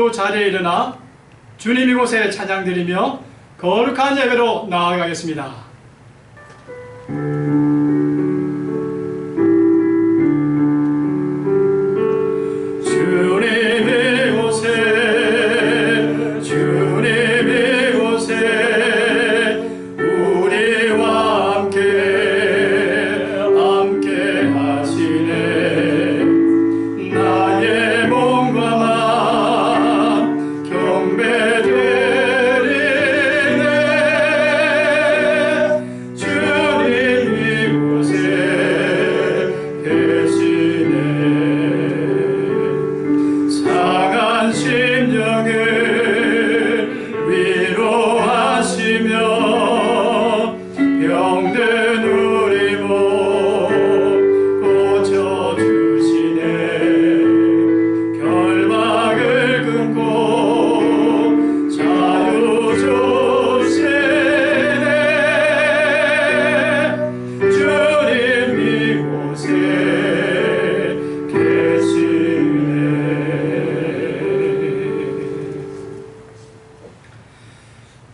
모두 자리에 일어나 주님 이곳에 찬양드리며 거룩한 예배로 나아가겠습니다.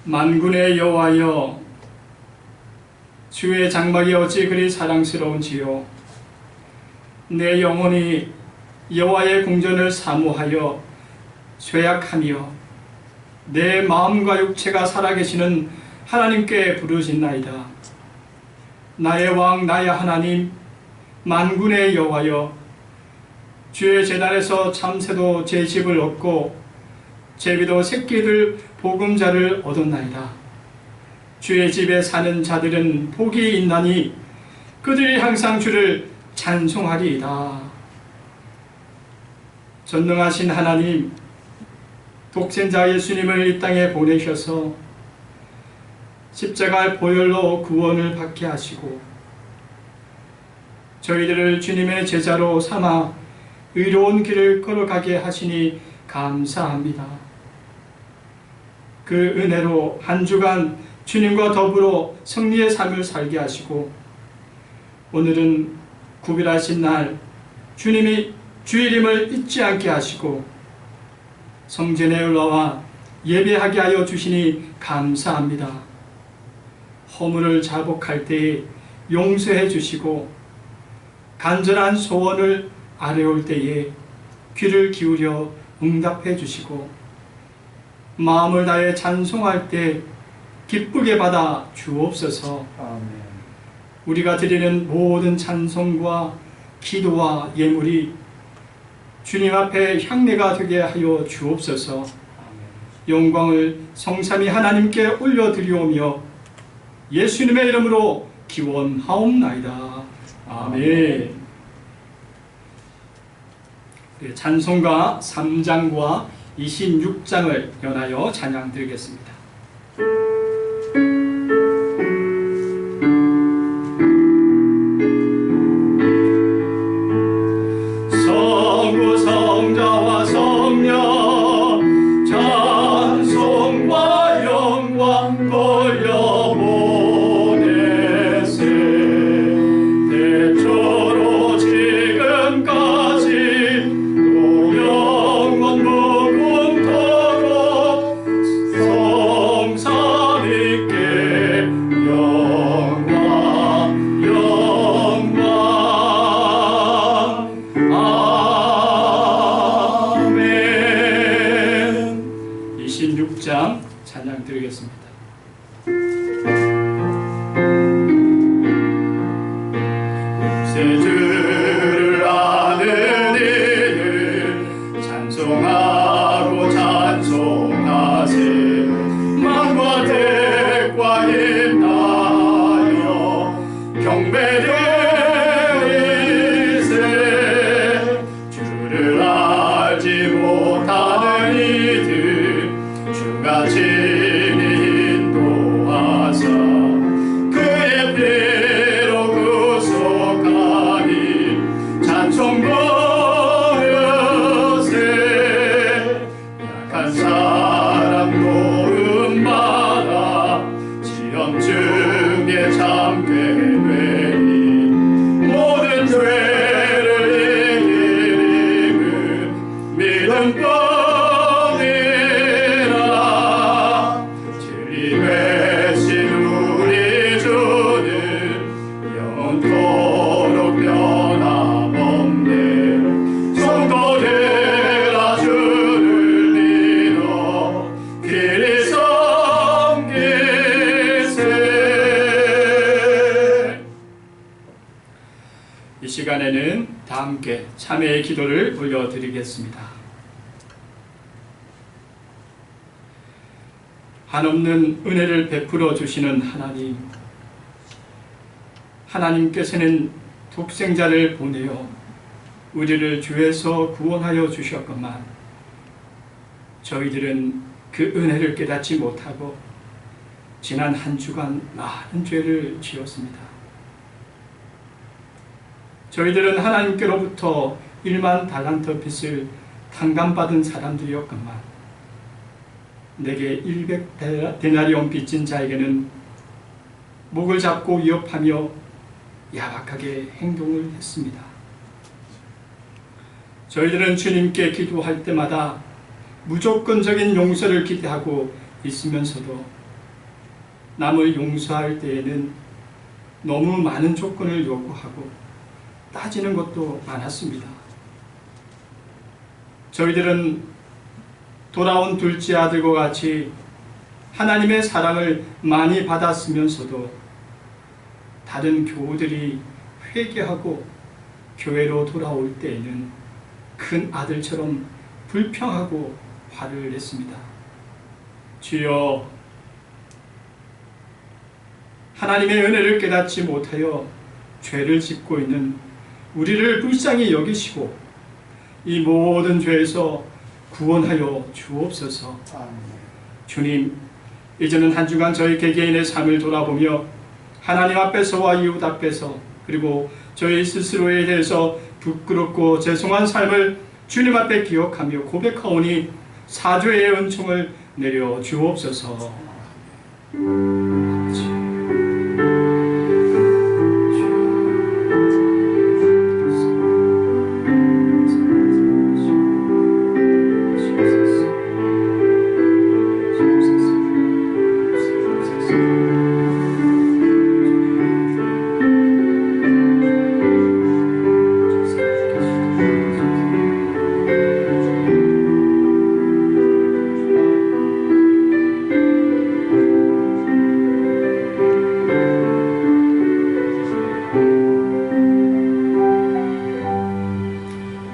만군의 여호와여, 주의 장막이 어찌 그리 사랑스러운지요. 내 영혼이 여호와의 궁전을 사모하여 죄악하며 내 마음과 육체가 살아계시는 하나님께 부르짖나이다. 나의 왕 나의 하나님 만군의 여호와여, 주의 제단에서 참새도 제 집을 얻고 제비도 새끼들 보금자를 얻었나이다. 주의 집에 사는 자들은 복이 있나니 그들이 항상 주를 찬송하리이다. 전능하신 하나님, 독생자 예수님을 이 땅에 보내셔서 십자가 보혈로 구원을 받게 하시고 저희들을 주님의 제자로 삼아 의로운 길을 걸어가게 하시니 감사합니다. 그 은혜로 한 주간 주님과 더불어 승리의 삶을 살게 하시고 오늘은 구별하신 날 주님이 주일임을 잊지 않게 하시고 성전에 올라와 예배하게 하여 주시니 감사합니다. 허물을 자복할 때에 용서해 주시고 간절한 소원을 아뢰올 때에 귀를 기울여 응답해 주시고 마음을 다해 찬송할 때 기쁘게 받아 주옵소서. 아멘. 우리가 드리는 모든 찬송과 기도와 예물이 주님 앞에 향례가 되게 하여 주옵소서. 아멘. 영광을 성삼위 하나님께 올려드리오며 예수님의 이름으로 기원하옵나이다. 아멘. 찬송가 3장과 26장을 연하여 찬양드리겠습니다. 성부 성자와 성령 찬송과 영광 돌려보내세. 대초로 지금까지 또 영원 무궁토록 성삼위께 영광 영광. 아멘. 26장 찬양 드리겠습니다. 주를 아는 이를 찬송하고 찬송하세. 만과 대과 인하여 경배드리세. 주를 알지 못하는 이들 주가 친히 인도하사 그의 피로 구속하니 찬송 부르세. 약한 사람도 음마다 시험 중에 참게 되니 모든 죄를 이기는 믿음뿐이니 이 시간에는 다 함께 참회의 기도를 올려드리겠습니다. 한없는 은혜를 베풀어 주시는 하나님, 하나님께서는 독생자를 보내어 우리를 죄에서 구원하여 주셨건만 저희들은 그 은혜를 깨닫지 못하고 지난 한 주간 많은 죄를 지었습니다. 저희들은 하나님께로부터 1만 달란트 빚을 탕감받은 사람들이었건만 내게 100데나리온 빚진 자에게는 목을 잡고 위협하며 야박하게 행동을 했습니다. 저희들은 주님께 기도할 때마다 무조건적인 용서를 기대하고 있으면서도 남을 용서할 때에는 너무 많은 조건을 요구하고 따지는 것도 많았습니다. 저희들은 돌아온 둘째 아들과 같이 하나님의 사랑을 많이 받았으면서도 다른 교우들이 회개하고 교회로 돌아올 때에는 큰 아들처럼 불평하고 화를 냈습니다. 주여, 하나님의 은혜를 깨닫지 못하여 죄를 짓고 있는 우리를 불쌍히 여기시고 이 모든 죄에서 구원하여 주옵소서. 주님, 이제는 한 주간 저희 개개인의 삶을 돌아보며 하나님 앞에서와 이웃 앞에서 그리고 저희 스스로에 대해서 부끄럽고 죄송한 삶을 주님 앞에 기억하며 고백하오니 사죄의 은총을 내려 주옵소서.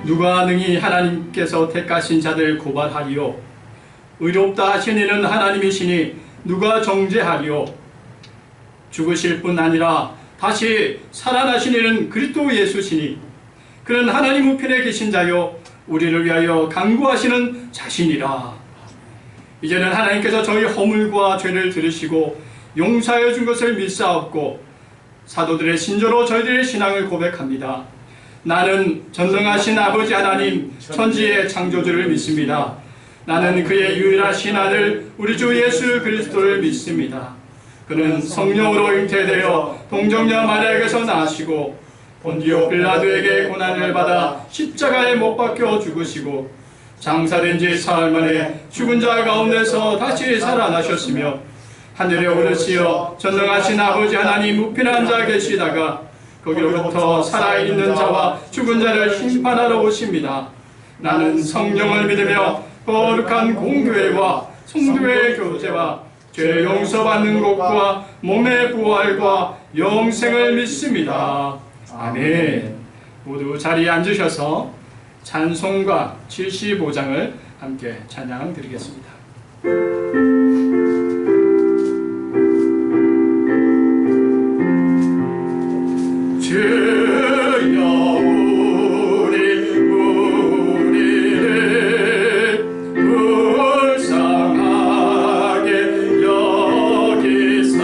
누가 능히 하나님께서 택하신 자들 고발하리요? 의롭다 하신 이는 하나님이시니 누가 정죄하리요? 죽으실 뿐 아니라 다시 살아나신 이는 그리스도 예수시니 그는 하나님 우편에 계신 자요 우리를 위하여 간구하시는 자신이라. 이제는 하나님께서 저희 허물과 죄를 들으시고 용서하여 준 것을 믿사옵고 사도들의 신조로 저희들의 신앙을 고백합니다. 나는 전능하신 아버지 하나님 천지의 창조주를 믿습니다. 나는 그의 유일하신 아들 우리 주 예수 그리스도를 믿습니다. 그는 성령으로 잉태되어 동정녀 마리아에게서 나시고 본디오 빌라도에게 고난을 받아 십자가에 못 박혀 죽으시고 장사된 지 사흘 만에 죽은 자 가운데서 다시 살아나셨으며 하늘에 오르시어 전능하신 아버지 하나님 우편에 앉아 계시다가 거기로부터 살아있는 자와 죽은 자를 심판하러 오십니다. 나는 성령을 믿으며 거룩한 공교회와 성도의 교제와 죄 용서받는 것과 몸의 부활과 영생을 믿습니다. 아멘. 모두 자리에 앉으셔서 찬송가 75장을 함께 찬양 드리겠습니다. 주여 우리를 불쌍하게 여기사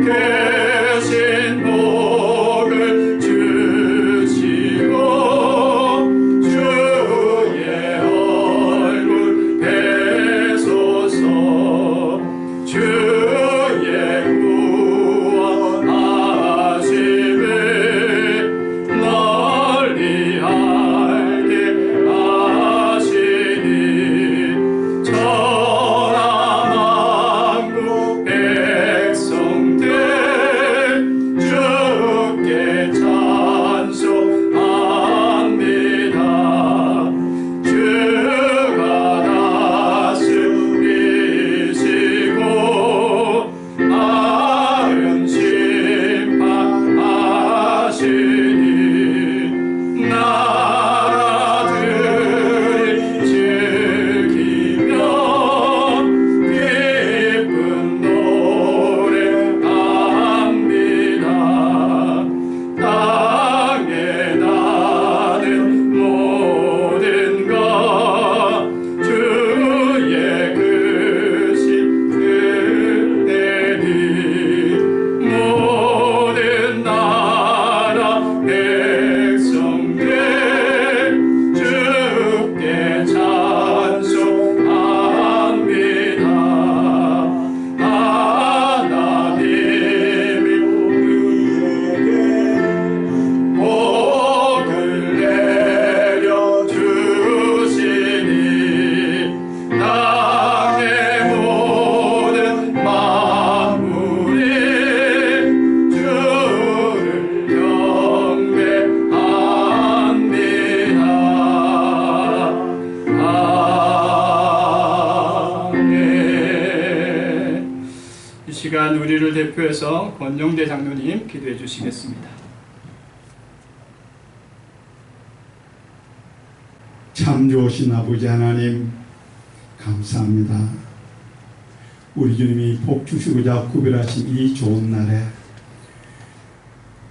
계신 복을 주시고 주의 얼굴 뵈소서. 주의 구원하심을 우리를 대표해서 권영대 장로님 기도해 주시겠습니다. 참 좋으신 아버지 하나님 감사합니다. 우리 주님이 복 주시고자 구별하신 이 좋은 날에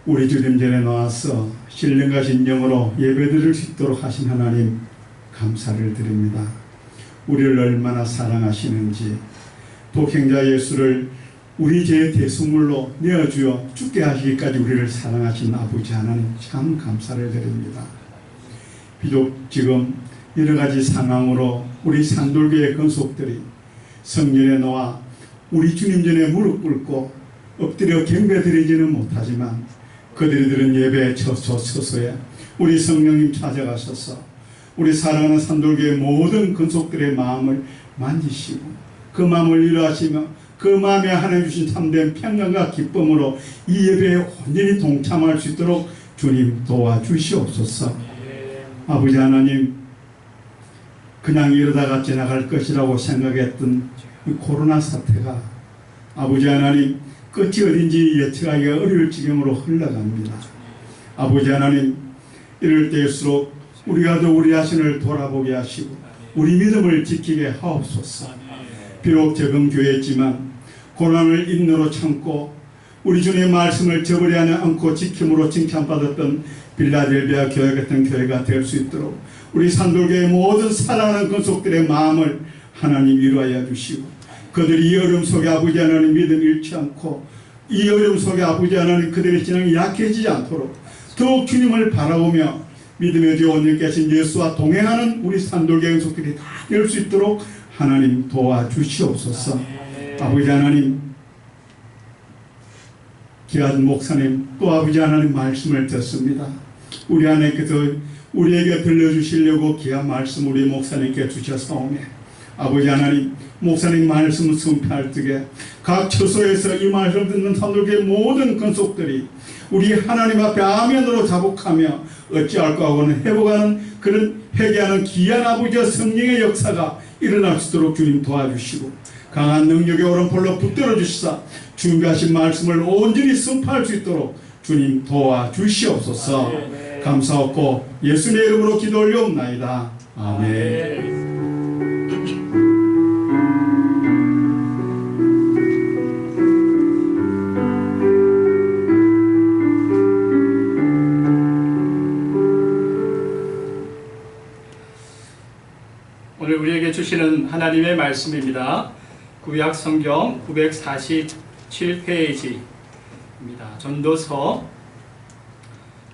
우리 주님 전에 나와서 신령과 진정으로 예배드릴 수 있도록 하신 하나님 감사를 드립니다. 우리를 얼마나 사랑하시는지 독행자 예수를 우리 죄의 대속물로 내어주어 죽게 하시기까지 우리를 사랑하신 아버지 하나님 참 감사를 드립니다. 비록 지금 여러 가지 상황으로 우리 산돌교의 건속들이 성전에 놓아 우리 주님 전에 무릎 꿇고 엎드려 경배드리지는 못하지만 그들이 드린 예배에 서서에 우리 성령님 찾아가셔서 우리 사랑하는 산돌교의 모든 건속들의 마음을 만지시고 그 마음을 위로하시며 그 마음에 하나님 주신 참된 평강과 기쁨으로 이 예배에 온전히 동참할 수 있도록 주님 도와주시옵소서. 아버지 하나님, 그냥 이러다가 지나갈 것이라고 생각했던 이 코로나 사태가 아버지 하나님 끝이 어딘지 예측하기가 어려울 지경으로 흘러갑니다. 아버지 하나님, 이럴 때일수록 우리가 더 우리 자신을 돌아보게 하시고 우리 믿음을 지키게 하옵소서. 비록 적응교회였지만 고난을 인내로 참고 우리 주님의 말씀을 저버리지 않고 지킴으로 칭찬받았던 빌라델비아 교회 같은 교회가 될 수 있도록 우리 산돌교의 모든 사랑하는 건속들의 마음을 하나님 위로하여 주시고 그들이 이 어려움 속에 아버지 하나님 믿음 잃지 않고 이 어려움 속에 아버지 하나님 그들의 신앙이 약해지지 않도록 더욱 주님을 바라보며 믿음의 주 온전히 계신 예수와 동행하는 우리 산돌교회 건속들이 다 될 수 있도록 하나님 도와주시옵소서. 아버지 하나님, 귀한 목사님 또 아버지 하나님 말씀을 듣습니다. 우리 하나님께서 우리에게 들려주시려고 귀한 말씀 우리 목사님께 주셨사오매 아버지 하나님, 목사님 말씀을 선포할 적에 각 처소에서 이 말씀을 듣는 산돌교의 모든 건속들이 우리 하나님 앞에 아멘으로 자복하며 어찌할까 하고는 회복하는 그런 회개하는 귀한 아버지와 성령의 역사가 일어날 수 있도록 주님 도와주시고 강한 능력의 오른팔로 붙들어 주시사 준비하신 말씀을 온전히 선포할 수 있도록 주님 도와주시옵소서. 감사하고 예수님의 이름으로 기도 올려옵나이다. 아멘. 오늘 우리에게 주시는 하나님의 말씀입니다. 구약 성경 947페이지입니다. 전도서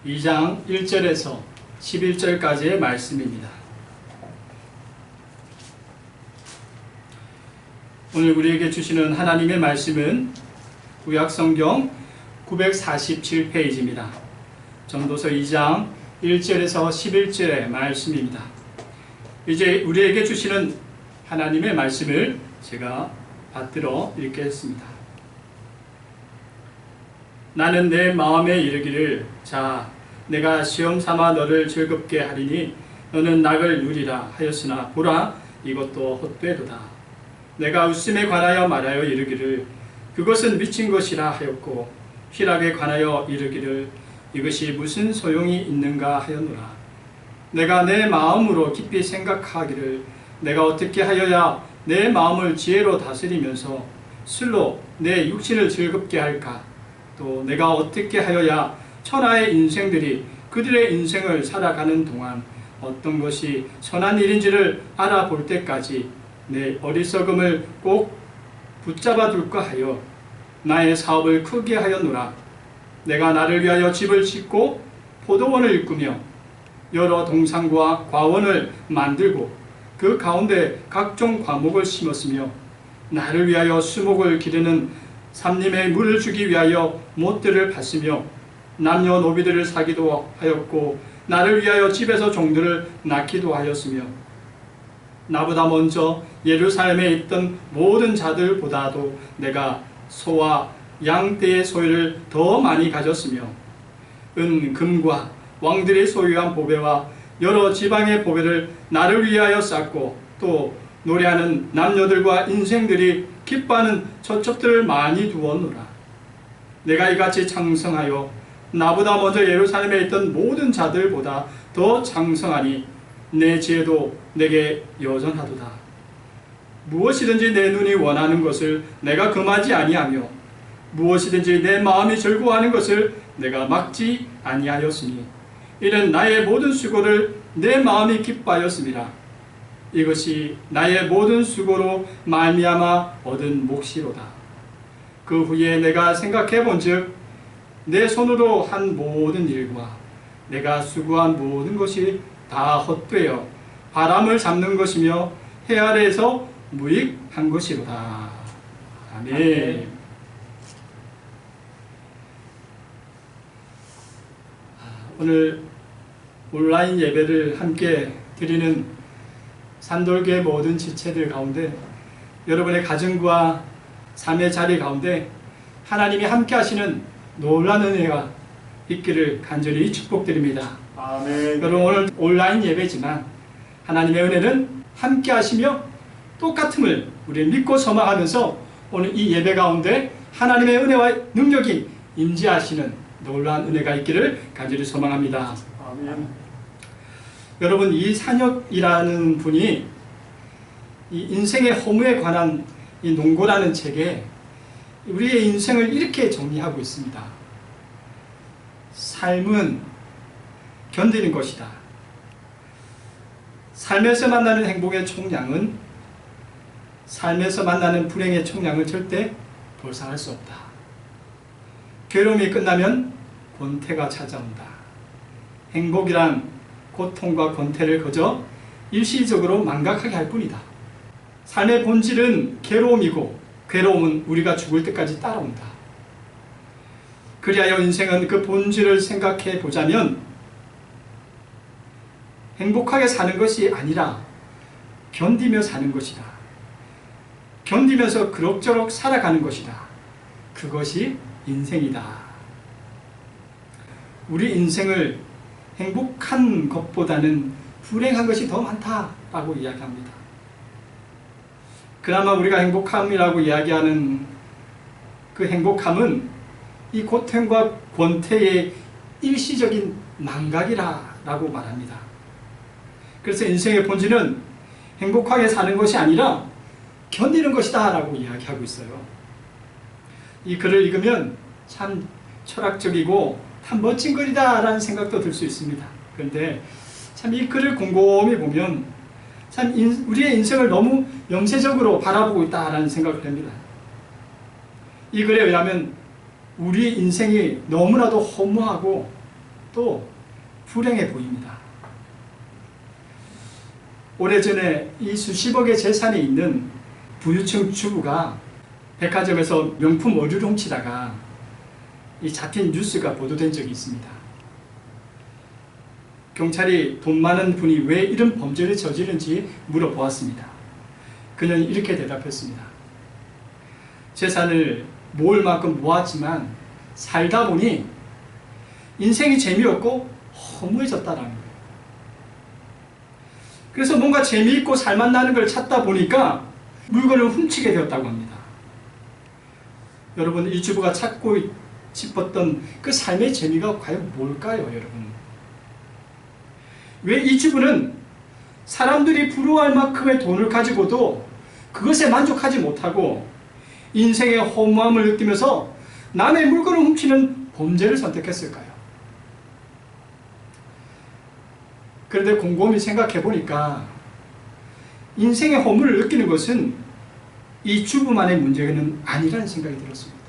2장 1절에서 11절까지의 말씀입니다. 오늘 우리에게 주시는 하나님의 말씀은 구약 성경 947페이지입니다. 전도서 2장 1절에서 11절의 말씀입니다. 이제 우리에게 주시는 하나님의 말씀을 제가 받들어 읽겠습니다. 나는 내 마음에 이르기를 자 내가 시험 삼아 너를 즐겁게 하리니 너는 낙을 누리라 하였으나 보라 이것도 헛되도다. 내가 웃음에 관하여 말하여 이르기를 그것은 미친 것이라 하였고 희락에 관하여 이르기를 이것이 무슨 소용이 있는가 하였노라. 내가 내 마음으로 깊이 생각하기를 내가 어떻게 하여야 내 마음을 지혜로 다스리면서 술로 내 육신을 즐겁게 할까? 또 내가 어떻게 하여야 천하의 인생들이 그들의 인생을 살아가는 동안 어떤 것이 선한 일인지를 알아볼 때까지 내 어리석음을 꼭 붙잡아 둘까 하여 나의 사업을 크게 하였노라. 내가 나를 위하여 집을 짓고 포도원을 일구며 여러 동산과 과원을 만들고 그 가운데 각종 과목을 심었으며 나를 위하여 수목을 기르는 삼림의 물을 주기 위하여 못들을 팠으며 남녀노비들을 사기도 하였고 나를 위하여 집에서 종들을 낳기도 하였으며 나보다 먼저 예루살렘에 있던 모든 자들보다도 내가 소와 양떼의 소유를 더 많이 가졌으며 금과 왕들의 소유한 보배와 여러 지방의 보배를 나를 위하여 쌓고 또 노래하는 남녀들과 인생들이 기뻐하는 처첩들을 많이 두었노라. 내가 이같이 장성하여 나보다 먼저 예루살렘에 있던 모든 자들보다 더 장성하니 내 지혜도 내게 여전하도다. 무엇이든지 내 눈이 원하는 것을 내가 금하지 아니하며 무엇이든지 내 마음이 즐거워하는 것을 내가 막지 아니하였으니 이는 나의 모든 수고를 내 마음이 기뻐하였음이라. 이것이 나의 모든 수고로 말미암아 얻은 몫이로다. 그 후에 내가 생각해 본즉 내 손으로 한 모든 일과 내가 수고한 모든 것이 다 헛되어 바람을 잡는 것이며 해 아래에서 무익한 것이로다. 아멘. 오늘 온라인 예배를 함께 드리는 산돌교의 모든 지체들 가운데 여러분의 가정과 삶의 자리 가운데 하나님이 함께 하시는 놀라운 은혜가 있기를 간절히 축복드립니다. 아멘. 여러분 오늘 온라인 예배지만 하나님의 은혜는 함께 하시며 똑같음을 우리는 믿고 소망하면서 오늘 이 예배 가운데 하나님의 은혜와 능력이 임재하시는 놀라운 은혜가 있기를 간절히 소망합니다. 아멘. 여러분 이산혁이라는 분이 이 인생의 허무에 관한 이 농고라는 책에 우리의 인생을 이렇게 정리하고 있습니다. 삶은 견디는 것이다. 삶에서 만나는 행복의 총량은 삶에서 만나는 불행의 총량을 절대 돌상할 수 없다. 괴로움이 끝나면 권태가 찾아온다. 행복이란 고통과 권태를 거저 일시적으로 망각하게 할 뿐이다. 삶의 본질은 괴로움이고 괴로움은 우리가 죽을 때까지 따라온다. 그리하여 인생은 그 본질을 생각해 보자면 행복하게 사는 것이 아니라 견디며 사는 것이다. 견디면서 그럭저럭 살아가는 것이다. 그것이 인생이다. 우리 인생을 행복한 것보다는 불행한 것이 더 많다라고 이야기합니다. 그나마 우리가 행복함이라고 이야기하는 그 행복함은 이 고통과 권태의 일시적인 망각이라고 말합니다. 그래서 인생의 본질은 행복하게 사는 것이 아니라 견디는 것이다 라고 이야기하고 있어요. 이 글을 읽으면 참 철학적이고 참 멋진 글이다 라는 생각도 들 수 있습니다. 그런데 참 이 글을 곰곰이 보면 참 우리의 인생을 너무 염세적으로 바라보고 있다라는 생각을 합니다. 이 글에 의하면 우리 인생이 너무나도 허무하고 또 불행해 보입니다. 오래전에 이 수십억의 재산이 있는 부유층 주부가 백화점에서 명품 의류를 훔치다가 이 잡힌 뉴스가 보도된 적이 있습니다. 경찰이 돈 많은 분이 왜 이런 범죄를 저지른지 물어보았습니다. 그는 이렇게 대답했습니다. 재산을 모을 만큼 모았지만 살다 보니 인생이 재미없고 허무해졌다라는 거예요. 그래서 뭔가 재미있고 살맛나는 걸 찾다 보니까 물건을 훔치게 되었다고 합니다. 여러분, 이 주부가 찾고 싶었던 그 삶의 재미가 과연 뭘까요, 여러분? 왜 이 주부는 사람들이 부러워할 만큼의 돈을 가지고도 그것에 만족하지 못하고 인생의 허무함을 느끼면서 남의 물건을 훔치는 범죄를 선택했을까요? 그런데 곰곰이 생각해 보니까 인생의 허무를 느끼는 것은 이 주부만의 문제는 아니라는 생각이 들었습니다.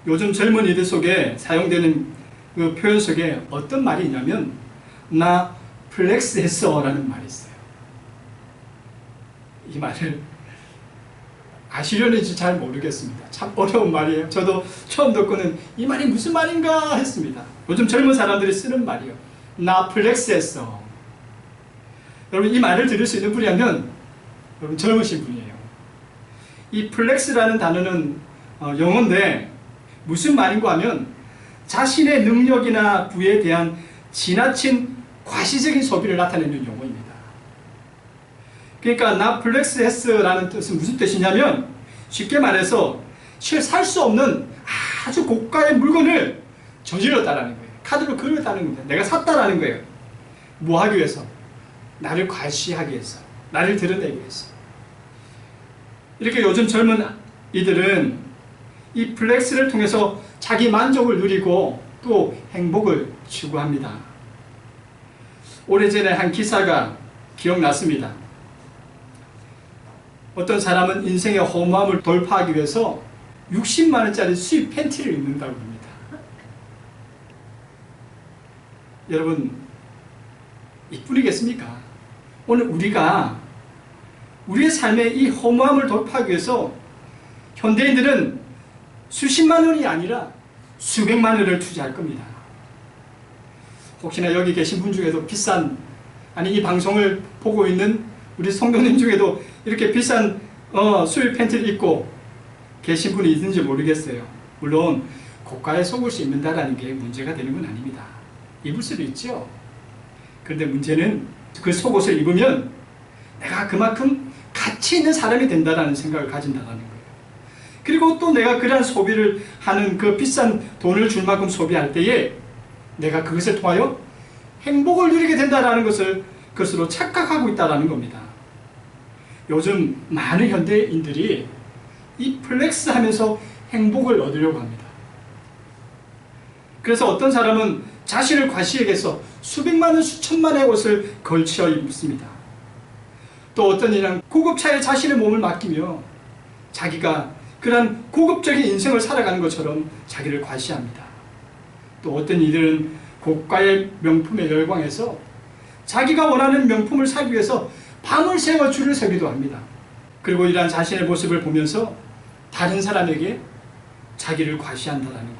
요즘 젊은이들 속에 사용되는 그 표현 속에 어떤 말이 있냐면 나 플렉스했어 라는 말이 있어요. 이 말을 아시려는지 잘 모르겠습니다. 참 어려운 말이에요. 저도 처음 듣고는 이 말이 무슨 말인가 했습니다. 요즘 젊은 사람들이 쓰는 말이에요. 나 플렉스했어. 여러분, 이 말을 들을 수 있는 분이라면 여러분 젊으신 분이에요. 이 플렉스라는 단어는 영어인데 무슨 말인가 하면 자신의 능력이나 부에 대한 지나친 과시적인 소비를 나타내는 용어입니다. 그러니까 나 플렉스 했어라는 뜻은 무슨 뜻이냐면 쉽게 말해서 살 수 없는 아주 고가의 물건을 저질렀다라는 거예요. 카드로 긁었다는 겁니다. 내가 샀다라는 거예요. 뭐 하기 위해서? 나를 과시하기 위해서, 나를 드러내기 위해서. 이렇게 요즘 젊은 이들은 이 플렉스를 통해서 자기 만족을 누리고 또 행복을 추구합니다. 오래전에 한 기사가 기억났습니다. 어떤 사람은 인생의 허무함을 돌파하기 위해서 60만 원짜리 수입 팬티를 입는다고 합니다. 여러분, 이뿐이겠습니까? 오늘 우리가 우리의 삶의 이 허무함을 돌파하기 위해서 현대인들은 수십만 원이 아니라 수백만 원을 투자할 겁니다. 혹시나 여기 계신 분 중에도 비싼, 아니 이 방송을 보고 있는 우리 성도님 중에도 이렇게 비싼 수입 팬티를 입고 계신 분이 있는지 모르겠어요. 물론 고가의 속옷이 입는다라는 게 문제가 되는 건 아닙니다. 입을 수도 있죠. 그런데 문제는 그 속옷을 입으면 내가 그만큼 가치 있는 사람이 된다는 생각을 가진다는 거예요. 그리고 또 내가 그러한 소비를 하는 그 비싼 돈을 줄 만큼 소비할 때에 내가 그것을 통하여 행복을 누리게 된다는 것을 그것으로 착각하고 있다는 겁니다. 요즘 많은 현대인들이 이 플렉스 하면서 행복을 얻으려고 합니다. 그래서 어떤 사람은 자신을 과시해서 수백만 원, 수천만의 옷을 걸쳐 입습니다. 또 어떤 이는 고급차에 자신의 몸을 맡기며 자기가 그런 고급적인 인생을 살아가는 것처럼 자기를 과시합니다. 또 어떤 이들은 고가의 명품에 열광해서 자기가 원하는 명품을 사기 위해서 밤을 새워 줄을 서기도 합니다. 그리고 이러한 자신의 모습을 보면서 다른 사람에게 자기를 과시한다는 거예요.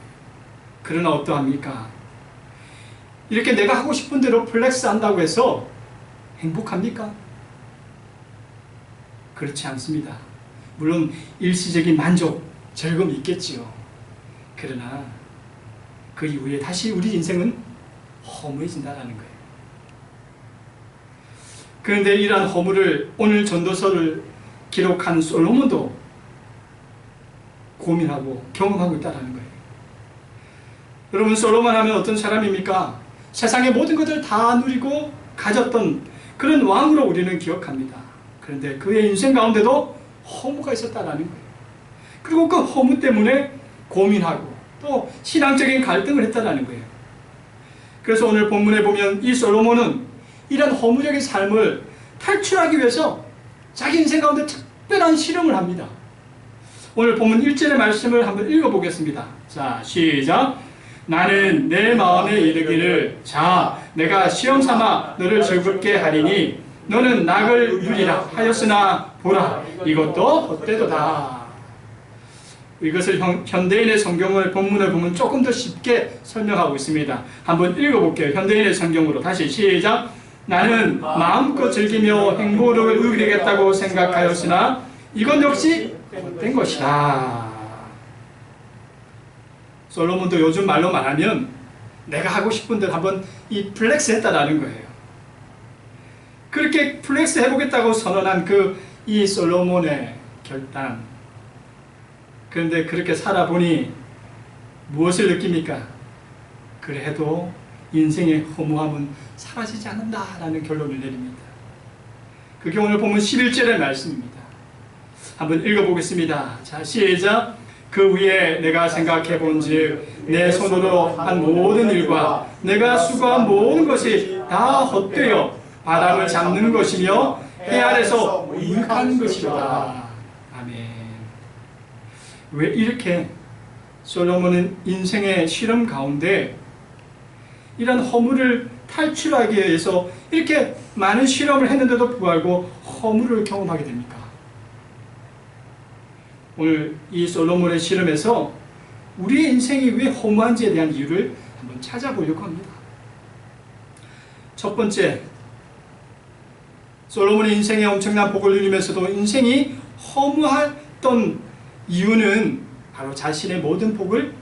그러나 어떠합니까? 이렇게 내가 하고 싶은 대로 플렉스 한다고 해서 행복합니까? 그렇지 않습니다. 물론 일시적인 만족, 즐거움이 있겠지요. 그러나 그 이후에 다시 우리 인생은 허무해진다는 거예요. 그런데 이러한 허무를 오늘 전도서를 기록한 솔로몬도 고민하고 경험하고 있다는 거예요. 여러분, 솔로몬 하면 어떤 사람입니까? 세상의 모든 것을 다 누리고 가졌던 그런 왕으로 우리는 기억합니다. 그런데 그의 인생 가운데도 허무가 있었다는 거예요. 그리고 그 허무 때문에 고민하고 또 신앙적인 갈등을 했다는 거예요. 그래서 오늘 본문에 보면 이 솔로몬은 이런 허무적인 삶을 탈출하기 위해서 자기 인생 가운데 특별한 실험을 합니다. 오늘 본문 1절의 말씀을 한번 읽어보겠습니다. 자, 시작. 나는 내 마음에 이르기를 자 내가 시험 삼아 너를 즐겁게 하리니 너는 낙을 누리라 하였으나 보라 이것도 헛되도다. 이것을 현대인의 성경을 본문을 보면 조금 더 쉽게 설명하고 있습니다. 한번 읽어볼게요. 현대인의 성경으로 다시 시작. 나는 마음껏 즐기며 행복을 누리겠다고 생각하였으나 이건 역시 헛된 것이다. 솔로몬도 요즘 말로 말하면 내가 하고 싶은 대로 한번 이 플렉스 했다라는 거예요. 그렇게 플렉스 해보겠다고 선언한 이 솔로몬의 결단. 그런데 그렇게 살아보니 무엇을 느낍니까? 그래도 인생의 허무함은 사라지지 않는다라는 결론을 내립니다. 그게 오늘 보면 11절의 말씀입니다. 한번 읽어보겠습니다. 자, 시작. 그 위에 내가 생각해 본즉 내 손으로 한 모든 일과 내가 수고한 모든 것이 다 헛되어 바람을 잡는 것이며 해 아래서 무익한 것이로다. 아멘. 왜 이렇게 솔로몬은 인생의 실험 가운데 이런 허무를 탈출하기 위해서 이렇게 많은 실험을 했는데도 불구하고 허무를 경험하게 됩니까? 오늘 이 솔로몬의 실험에서 우리의 인생이 왜 허무한지에 대한 이유를 한번 찾아보려고 합니다. 첫 번째, 솔로몬의 인생에 엄청난 복을 누리면서도 인생이 허무했던 이유는 바로 자신의 모든 복을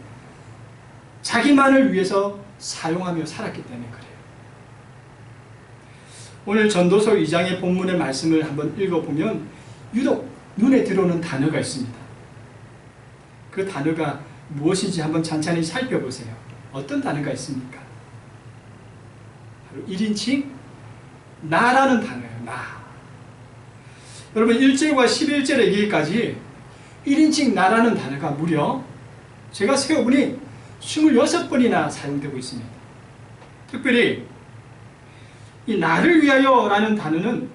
자기만을 위해서 사용하며 살았기 때문에 그래요. 오늘 전도서 2장의 본문의 말씀을 한번 읽어보면 유독 눈에 들어오는 단어가 있습니다. 그 단어가 무엇인지 한번 찬찬히 살펴보세요. 어떤 단어가 있습니까? 바로 1인칭 나라는 단어예요. 나. 여러분 1절과 11절에 여기까지 1인칭 나라는 단어가 무려 제가 세어보니 26번이나 사용되고 있습니다. 특별히 이 나를 위하여 라는 단어는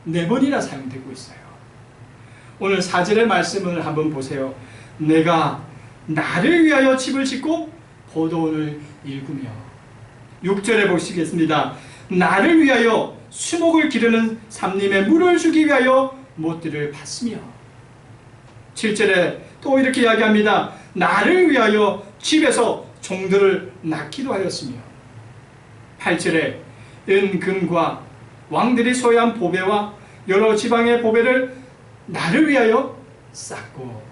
4번이나 사용되고 있어요. 오늘 4절의 말씀을 한번 보세요. 내가 나를 위하여 집을 짓고 포도원을 일구며. 6절에 보시겠습니다. 나를 위하여 수목을 기르는 삼림에 물을 주기 위하여 못들을 팠으며. 7절에 또 이렇게 이야기합니다. 나를 위하여 집에서 종들을 낳기도 하였으며. 8절에 은금과 왕들이 소유한 보배와 여러 지방의 보배를 나를 위하여 쌓고.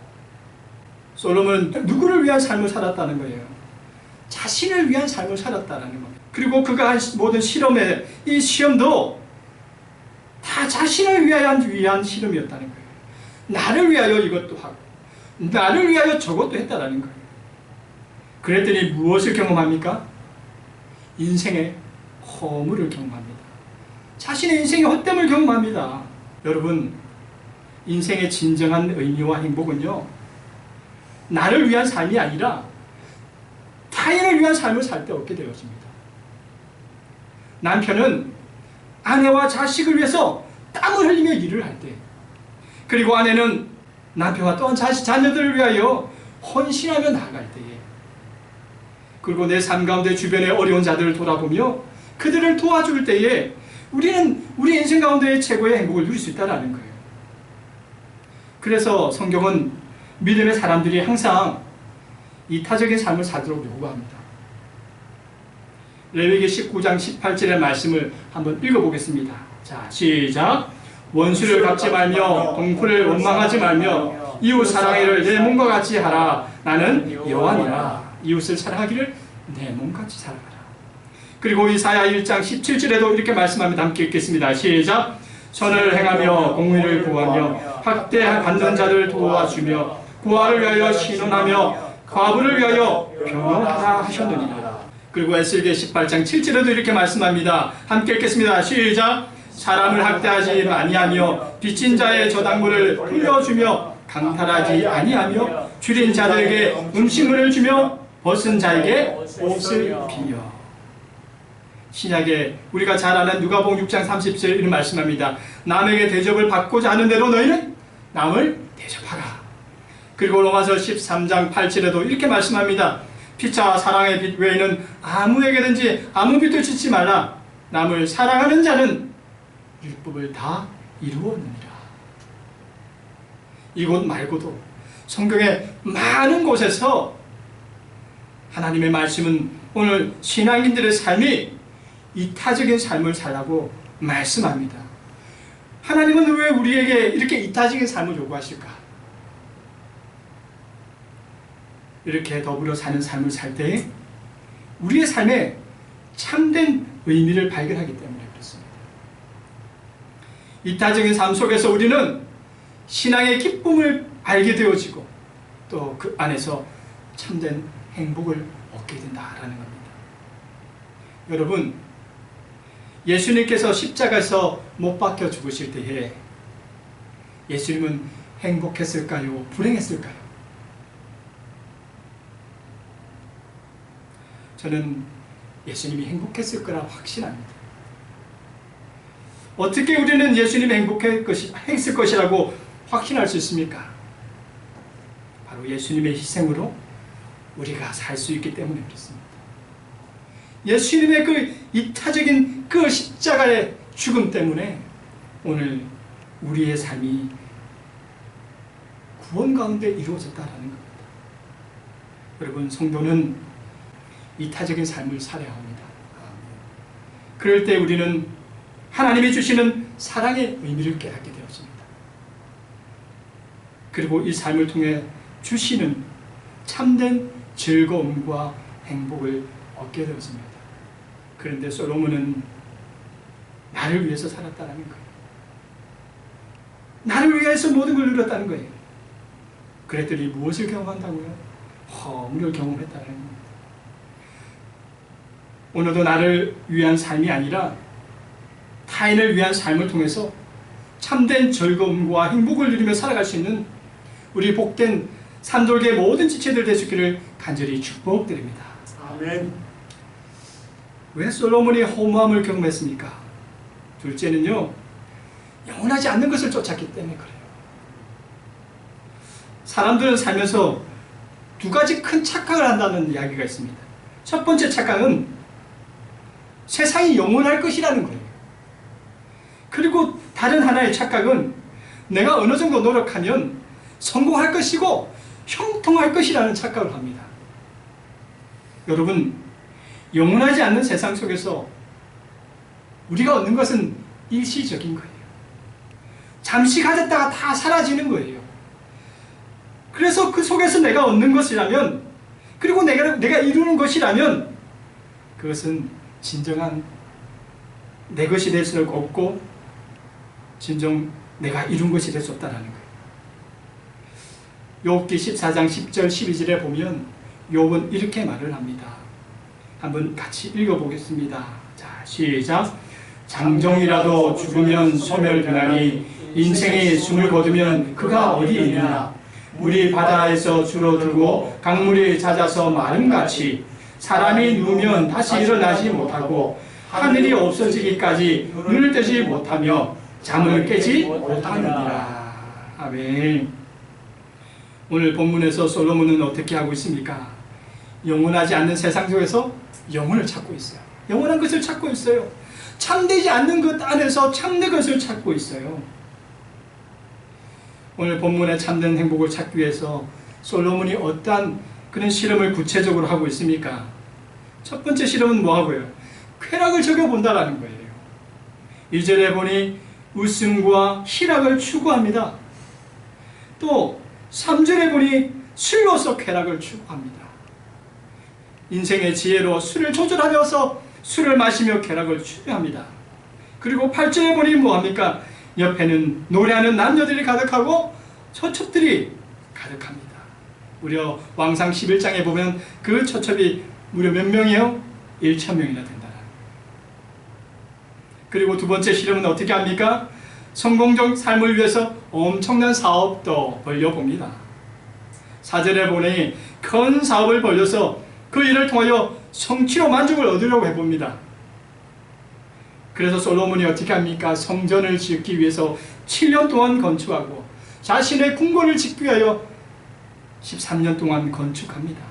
솔로몬은 누구를 위한 삶을 살았다는 거예요? 자신을 위한 삶을 살았다는 겁니다. 그리고 그가 한 모든 실험에 이 시험도 다 자신을 위한 실험이었다는 거예요. 나를 위하여 이것도 하고 나를 위하여 저것도 했다는 거예요. 그랬더니 무엇을 경험합니까? 인생의 허물을 경험합니다. 자신의 인생의 헛됨을 경험합니다. 여러분, 인생의 진정한 의미와 행복은요, 나를 위한 삶이 아니라 타인을 위한 삶을 살 때 얻게 되었습니다. 남편은 아내와 자식을 위해서 땀을 흘리며 일을 할 때, 그리고 아내는 남편과 또한 자녀들을 위하여 헌신하며 나아갈 때에, 그리고 내 삶 가운데 주변의 어려운 자들을 돌아보며 그들을 도와줄 때에 우리는 우리 인생 가운데 최고의 행복을 누릴 수 있다는 거예요. 그래서 성경은 믿음의 사람들이 항상 이타적인 삶을 살도록 요구합니다. 레위기 19장 18절의 말씀을 한번 읽어보겠습니다. 자, 시작. 원수를 갚지 말며 동포를 원망하지 말며 이웃 사랑하기를 내 몸과 같이 하라. 나는 여호와니라. 이웃을 사랑하기를 내 몸같이 살아가라. 그리고 이사야 1장 17절에도 이렇게 말씀합니다. 함께 읽겠습니다. 시작. 선을 행하며 공의를 구하며 학대받는 자를 도와주며 고아를 위하여 신원하며 과부를 위하여 병원하라 하셨느니라. 그리고 에스겔 18장 7절에도 이렇게 말씀합니다. 함께 읽겠습니다. 시작. 사람을 학대하지 아니하며 빚진 자의 저당물을 돌려주며 강탈하지 아니하며 줄인 자들에게 음식물을 주며 벗은 자에게 옷을 입히며. 신약에 우리가 잘 아는 누가복음 6장 30절 이런 말씀합니다. 남에게 대접을 받고자 하는 대로 너희는 남을 대접하라. 그리고 로마서 13장 8절에도 이렇게 말씀합니다. 피차 사랑의 빚 외에는 아무에게든지 아무 빚도 짓지 말라. 남을 사랑하는 자는 율법을 다 이루었느니라. 이곳 말고도 성경의 많은 곳에서 하나님의 말씀은 오늘 신앙인들의 삶이 이타적인 삶을 살라고 말씀합니다. 하나님은 왜 우리에게 이렇게 이타적인 삶을 요구하실까? 이렇게 더불어 사는 삶을 살 때 우리의 삶에 참된 의미를 발견하기 때문에 그렇습니다. 이타적인 삶 속에서 우리는 신앙의 기쁨을 알게 되어지고 또 그 안에서 참된 행복을 얻게 된다라는 겁니다. 여러분, 예수님께서 십자가에서 못 박혀 죽으실 때에 예수님은 행복했을까요? 불행했을까요? 저는 예수님이 행복했을 거라 확신합니다. 어떻게 우리는 예수님이 행복했을 것이라고 확신할 수 있습니까? 바로 예수님의 희생으로 우리가 살 수 있기 때문에 그렇습니다. 예수님의 그 이타적인 그 십자가의 죽음 때문에 오늘 우리의 삶이 구원 가운데 이루어졌다라는 겁니다. 여러분, 성도는 이타적인 삶을 살아야 합니다. 그럴 때 우리는 하나님이 주시는 사랑의 의미를 깨닫게 되었습니다. 그리고 이 삶을 통해 주시는 참된 즐거움과 행복을 얻게 되었습니다. 그런데 솔로몬은 나를 위해서 살았다는 거예요. 나를 위해서 모든 걸 누렸다는 거예요. 그랬더니 무엇을 경험한다고요? 허물을 경험했다는 겁니다. 오늘도 나를 위한 삶이 아니라 타인을 위한 삶을 통해서 참된 즐거움과 행복을 누리며 살아갈 수 있는 우리 복된 산돌계 모든 지체들 되시기를 간절히 축복드립니다. 아멘. 왜 솔로몬이 허무함을 경험했습니까? 둘째는요, 영원하지 않는 것을 쫓았기 때문에 그래요. 사람들은 살면서 두 가지 큰 착각을 한다는 이야기가 있습니다. 첫 번째 착각은 세상이 영원할 것이라는 거예요. 그리고 다른 하나의 착각은 내가 어느 정도 노력하면 성공할 것이고 형통할 것이라는 착각을 합니다. 여러분, 영원하지 않는 세상 속에서 우리가 얻는 것은 일시적인 거예요. 잠시 가졌다가 다 사라지는 거예요. 그래서 그 속에서 내가 얻는 것이라면, 그리고 내가 이루는 것이라면 그것은 진정한 내 것이 될 수 없고 진정 내가 이룬 것이 될 수 없다는 거예요. 욥기 14장 10절 12절에 보면 욥은 이렇게 말을 합니다. 한번 같이 읽어보겠습니다. 자, 시작. 장정이라도 죽으면 소멸되나니 인생이 숨을 거두면 그가 어디 있느냐. 물이 바다에서 줄어들고 강물이 잦아서 마름같이 사람이 누우면 다시 일어나지 못하고 하늘이 없어지기까지 눈을 떼지 못하며 잠을 깨지 못하느니라. 아멘. 오늘 본문에서 솔로몬은 어떻게 하고 있습니까? 영원하지 않는 세상 속에서 영혼을 찾고 있어요. 영원한 것을 찾고 있어요. 참되지 않는 것 안에서 참된 것을 찾고 있어요. 오늘 본문의 참된 행복을 찾기 위해서 솔로몬이 어떠한 그런 실험을 구체적으로 하고 있습니까? 첫 번째 실험은 뭐하고요? 쾌락을 적여본다라는 거예요. 2절에 보니 웃음과 희락을 추구합니다. 또 3절에 보니 술로서 쾌락을 추구합니다. 인생의 지혜로 술을 조절하면서 술을 마시며 쾌락을 추구합니다. 그리고 8절에 보니 뭐합니까? 옆에는 노래하는 남녀들이 가득하고 처첩들이 가득합니다. 무려 왕상 11장에 보면 그 처첩이 무려 몇 명이에요? 1,000명이나 된다. 그리고 두 번째 실험은 어떻게 합니까? 성공적 삶을 위해서 엄청난 사업도 벌려봅니다. 4절에 보니 큰 사업을 벌려서 그 일을 통하여 성취로 만족을 얻으려고 해봅니다. 그래서 솔로몬이 어떻게 합니까? 성전을 짓기 위해서 7년 동안 건축하고 자신의 궁궐을 짓기 위하여 13년 동안 건축합니다.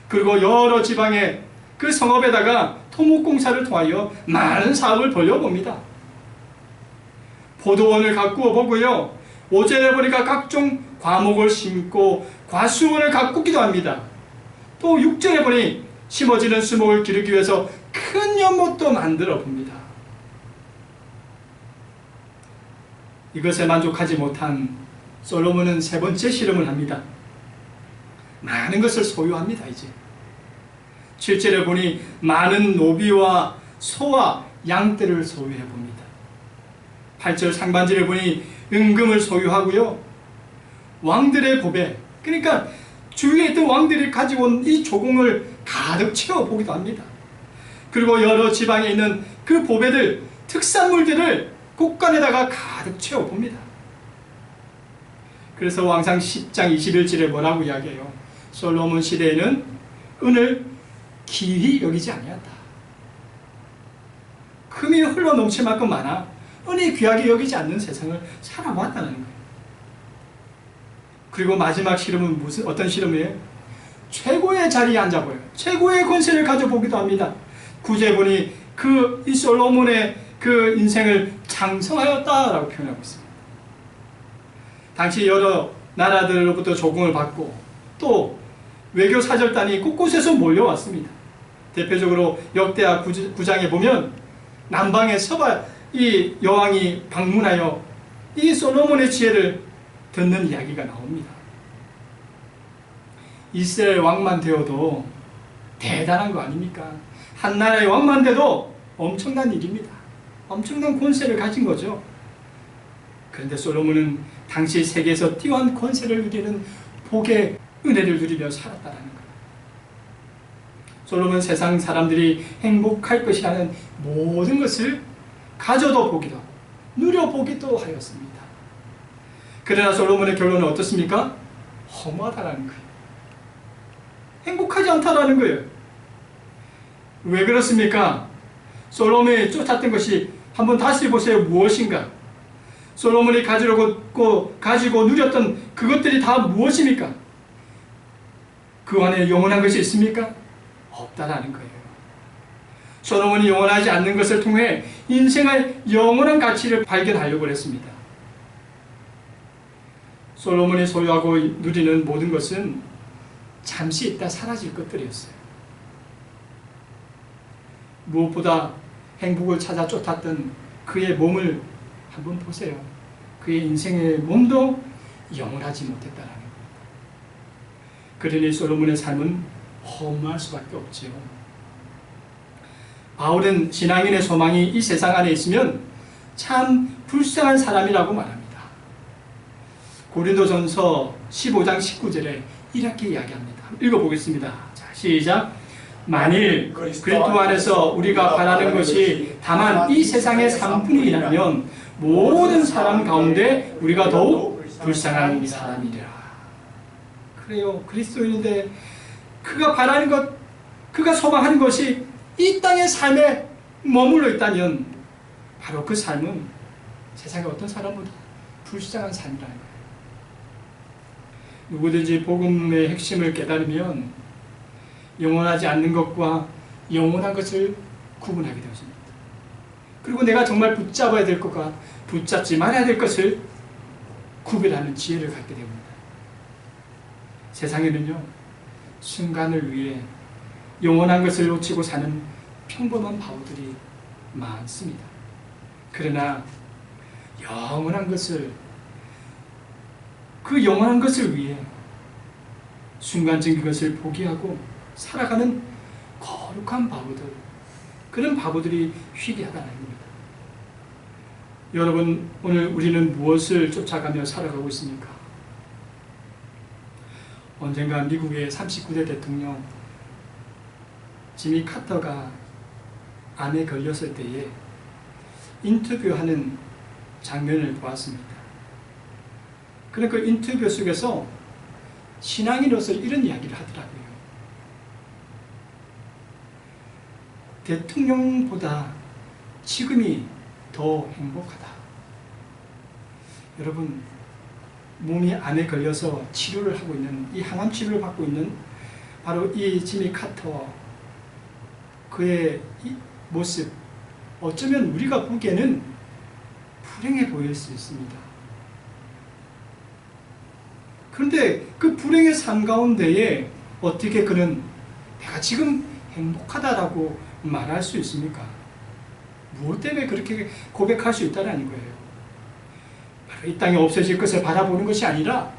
그리고 여러 지방의 그 성읍에다가 토목공사를 통하여 많은 사업을 벌려봅니다. 포도원을 가꾸어 보고요. 5절에 보니까 각종 과목을 심고 과수원을 가꾸기도 합니다. 또 6절에 보니 심어지는 수목을 기르기 위해서 큰 연못도 만들어 봅니다. 이것에 만족하지 못한 솔로몬은 세 번째 실험을 합니다. 많은 것을 소유합니다. 이제 7절에 보니 많은 노비와 소와 양떼를 소유해 봅니다. 8절 상반절에 보니 은금을 소유하고요. 왕들의 보배, 그러니까 주위에 있던 왕들이 가지고 온 이 조공을 가득 채워보기도 합니다. 그리고 여러 지방에 있는 그 보배들, 특산물들을 곳간에다가 가득 채워봅니다. 그래서 왕상 10장 21절에 뭐라고 이야기해요? 솔로몬 시대에는 은을 기히 여기지 아니한다. 금이 흘러넘칠 만큼 많아 은이 귀하게 여기지 않는 세상을 살아왔다는 거예요. 그리고 마지막 실험은 어떤 실험이에요? 최고의 자리에 앉아보여요. 최고의 권세를 가져보기도 합니다. 9절에 보니 이 솔로몬의 그 인생을 장성하였다라고 표현하고 있습니다. 당시 여러 나라들로부터 조공을 받고 또 외교 사절단이 곳곳에서 몰려왔습니다. 대표적으로 역대하 9장에 보면 남방의 서바 이 여왕이 방문하여 이 솔로몬의 지혜를 듣는 이야기가 나옵니다. 이스라엘 왕만 되어도 대단한 거 아닙니까? 한 나라의 왕만 돼도 엄청난 일입니다. 엄청난 권세를 가진 거죠. 그런데 솔로몬은 당시 세계에서 뛰어난 권세를 누리는 복의 은혜를 누리며 살았다라는 거예요. 솔로몬은 세상 사람들이 행복할 것이라는 모든 것을 가져도 보기도 누려보기도 하였습니다. 그러나 솔로몬의 결론은 어떻습니까? 허무하다라는 거예요. 행복하지 않다라는 거예요. 왜 그렇습니까? 솔로몬이 쫓았던 것이 한번 다시 보세요. 무엇인가? 솔로몬이 가지고 누렸던 그것들이 다 무엇입니까? 그 안에 영원한 것이 있습니까? 없다라는 거예요. 솔로몬이 영원하지 않는 것을 통해 인생의 영원한 가치를 발견하려고 했습니다. 솔로몬이 소유하고 누리는 모든 것은 잠시 있다 사라질 것들이었어요. 무엇보다 행복을 찾아 쫓았던 그의 몸을 한번 보세요. 그의 인생의 몸도 영원하지 못했다라는 겁니다. 그러니 솔로몬의 삶은 허무할 수밖에 없지요. 바울은 신앙인의 소망이 이 세상 안에 있으면 참 불쌍한 사람이라고 말합니다. 고린도전서 15장 19절에 이렇게 이야기합니다. 읽어보겠습니다. 자, 시작. 만일 그리스도 안에서 우리가 바라는 것이 다만 이 세상의 삶뿐이라면 모든 사람 가운데 우리가 더욱 불쌍한 사람이라. 그래요. 그리스도인인데 그가 바라는 것, 그가 소망하는 것이 이 땅의 삶에 머물러 있다면 바로 그 삶은 세상의 어떤 사람보다 불쌍한 삶이라는 거예요. 누구든지 복음의 핵심을 깨달으면 영원하지 않는 것과 영원한 것을 구분하게 되었습니다. 그리고 내가 정말 붙잡아야 될 것과 붙잡지 말아야 될 것을 구별하는 지혜를 갖게 됩니다. 세상에는요, 순간을 위해 영원한 것을 놓치고 사는 평범한 바보들이 많습니다. 그러나 영원한 것을, 그 영원한 것을 위해 순간적인 것을 포기하고 살아가는 거룩한 바보들, 그런 바보들이 희귀하다는 겁니다. 여러분, 오늘 우리는 무엇을 쫓아가며 살아가고 있습니까? 언젠가 미국의 39대 대통령 지미 카터가 암에 걸렸을 때에 인터뷰하는 장면을 보았습니다. 그러니까 그 인터뷰 속에서 신앙인으로서 이런 이야기를 하더라고요. 대통령보다 지금이 더 행복하다. 여러분, 몸이 암에 걸려서 치료를 하고 있는, 이 항암 치료를 받고 있는 바로 이 지미 카터, 그의 이 모습, 어쩌면 우리가 보기에는 불행해 보일 수 있습니다. 그런데 그 불행의 삶 가운데에 어떻게 그는 내가 지금 행복하다라고 말할 수 있습니까? 무엇 때문에 그렇게 고백할 수 있다는 거예요? 바로 이 땅에 없어질 것을 바라보는 것이 아니라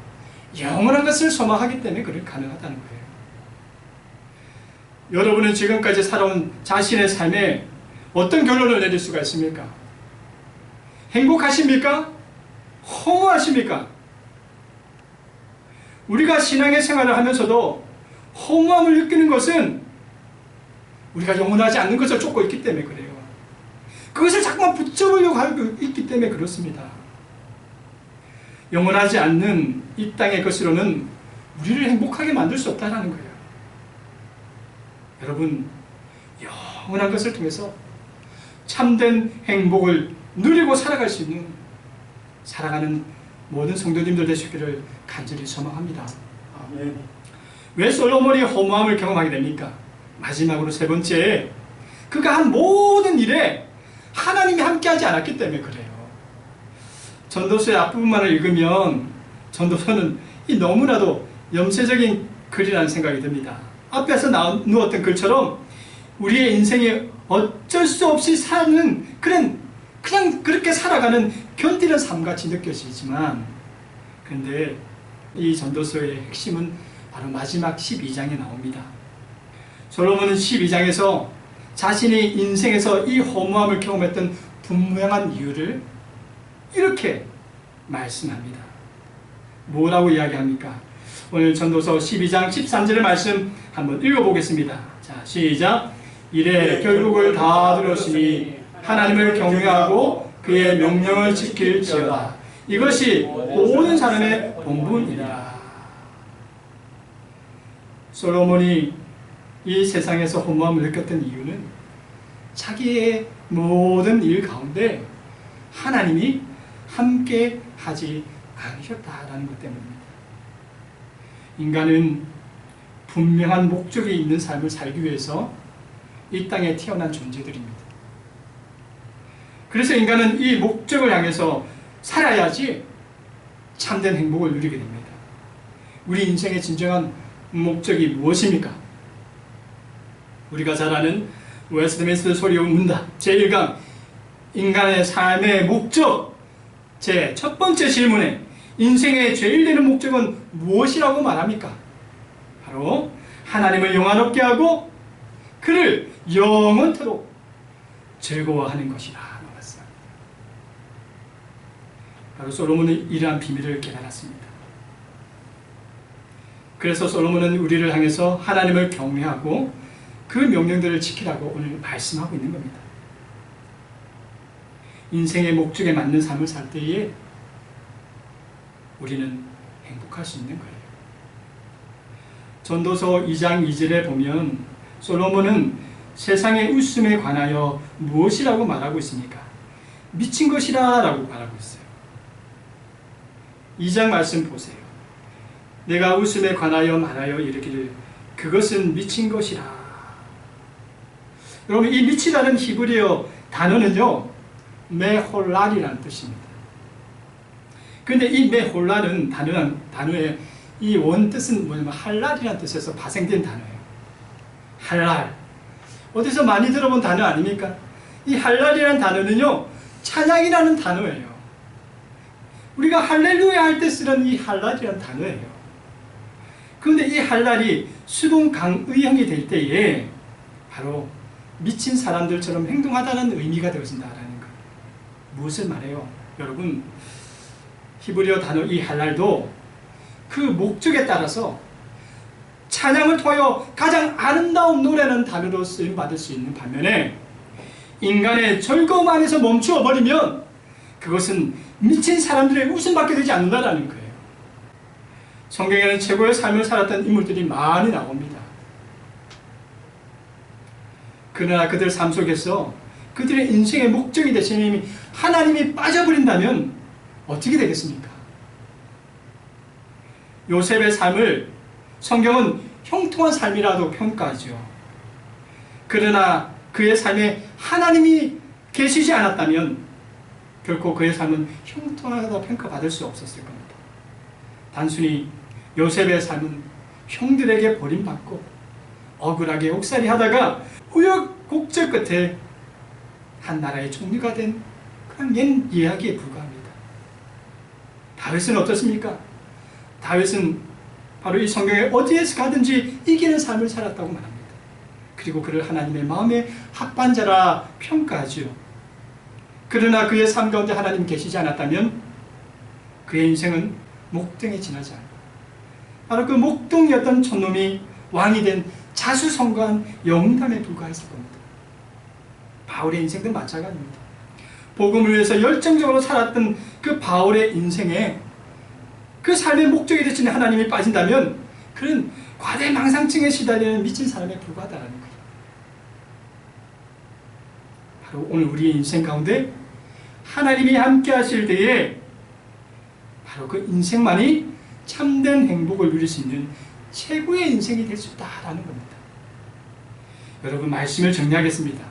영원한 것을 소망하기 때문에 그렇게 가능하다는 거예요. 여러분은 지금까지 살아온 자신의 삶에 어떤 결론을 내릴 수가 있습니까? 행복하십니까? 허무하십니까? 우리가 신앙의 생활을 하면서도 허무함을 느끼는 것은 우리가 영원하지 않는 것을 쫓고 있기 때문에 그래요. 그것을 자꾸만 붙잡으려고 하고 있기 때문에 그렇습니다. 영원하지 않는 이 땅의 것으로는 우리를 행복하게 만들 수 없다는 거예요. 여러분, 영원한 것을 통해서 참된 행복을 누리고 살아갈 수 있는, 살아가는 모든 성도님들 되시기를 간절히 소망합니다. 아멘. 왜 솔로몬이 허무함을 경험하게 됩니까? 마지막으로 세 번째, 그가 한 모든 일에 하나님이 함께하지 않았기 때문에 그래요. 전도서의 앞부분만을 읽으면 전도서는 이 너무나도 염세적인 글이라는 생각이 듭니다. 앞에서 누웠던 글처럼 우리의 인생에 어쩔 수 없이 사는 그냥 그렇게 살아가는 견디는 삶같이 느껴지지만, 그런데 이 전도서의 핵심은 바로 마지막 12장에 나옵니다. 솔로몬은 12장에서 자신이 인생에서 이 허무함을 경험했던 분명한 이유를 이렇게 말씀합니다. 뭐라고 이야기합니까? 오늘 전도서 12장 13절의 말씀 한번 읽어보겠습니다. 자, 시작. 이래 결국을 다 들었으니 하나님을 경외하고 그의 명령을 지킬지어다. 이것이 모든 사람의 본분이라. 솔로몬이 이 세상에서 허무함을 느꼈던 이유는 자기의 모든 일 가운데 하나님이 함께 하지 않으셨다라는 것 때문입니다. 인간은 분명한 목적이 있는 삶을 살기 위해서 이 땅에 태어난 존재들입니다. 그래서 인간은 이 목적을 향해서 살아야지 참된 행복을 누리게 됩니다. 우리 인생의 진정한 목적이 무엇입니까? 우리가 잘 아는 웨스트민스터 소리의 문답 제1강 인간의 삶의 목적 제 첫 번째 질문에 인생의 제일 되는 목적은 무엇이라고 말합니까? 바로 하나님을 영화롭게 하고 그를 영원토록 즐거워하는 것이라 말했습니다. 바로 솔로몬은 이러한 비밀을 깨달았습니다. 그래서 솔로몬은 우리를 향해서 하나님을 경외하고 그 명령들을 지키라고 오늘 말씀하고 있는 겁니다. 인생의 목적에 맞는 삶을 살 때에 우리는 행복할 수 있는 거예요. 전도서 2장 2절에 보면 솔로몬은 세상의 웃음에 관하여 무엇이라고 말하고 있습니까? 미친 것이라 라고 말하고 있어요. 2장 말씀 보세요. 내가 웃음에 관하여 말하여 이르기를 그것은 미친 것이라. 여러분 이 미치다는 히브리어 단어는요 메홀랄이라는 뜻입니다. 그런데 이 메홀랄은 단어의 이 원뜻은 뭐냐면 할랄이라는 뜻에서 파생된 단어예요. 할랄 어디서 많이 들어본 단어 아닙니까? 이 할랄이라는 단어는요 찬양이라는 단어예요. 우리가 할렐루야 할 때 쓰는 이 할랄이라는 단어예요. 그런데 이 할랄이 수동강의형이 될 때에 바로 미친 사람들처럼 행동하다는 의미가 되어진다라는 거예요. 무엇을 말해요? 여러분 히브리어 단어 이 할랄도 그 목적에 따라서 찬양을 통하여 가장 아름다운 노래는 단어로 쓰임받을 수 있는 반면에 인간의 즐거움 안에서 멈추어 버리면 그것은 미친 사람들의 웃음밖에 되지 않는다라는 거예요. 성경에는 최고의 삶을 살았던 인물들이 많이 나옵니다. 그러나 그들 삶 속에서 그들의 인생의 목적이 되시는 하나님이 빠져버린다면 어떻게 되겠습니까? 요셉의 삶을 성경은 형통한 삶이라도 평가하죠. 그러나 그의 삶에 하나님이 계시지 않았다면 결코 그의 삶은 형통하다 평가받을 수 없었을 겁니다. 단순히 요셉의 삶은 형들에게 버림받고 억울하게 옥살이 하다가 우여곡절 끝에 한 나라의 총리가 된 그런 옛 이야기에 불과합니다. 다윗은 어떻습니까? 다윗은 바로 이 성경에 어디에서 가든지 이기는 삶을 살았다고 말합니다. 그리고 그를 하나님의 마음의 합반자라 평가하지요. 그러나 그의 삶 가운데 하나님 계시지 않았다면 그의 인생은 목동에 지나지 않고 바로 그 목동이었던 촌놈이 왕이 된 자수성가한 영담에 불과했을 겁니다. 바울의 인생도 마찬가지입니다. 복음을 위해서 열정적으로 살았던 그 바울의 인생에 그 삶의 목적이 되신 하나님이 빠진다면 그는 과대망상증에 시달리는 미친 사람에 불과하다는 거예요. 바로 오늘 우리의 인생 가운데 하나님이 함께 하실 때에 바로 그 인생만이 참된 행복을 누릴 수 있는 최고의 인생이 될 수 있다라는 겁니다. 여러분 말씀을 정리하겠습니다.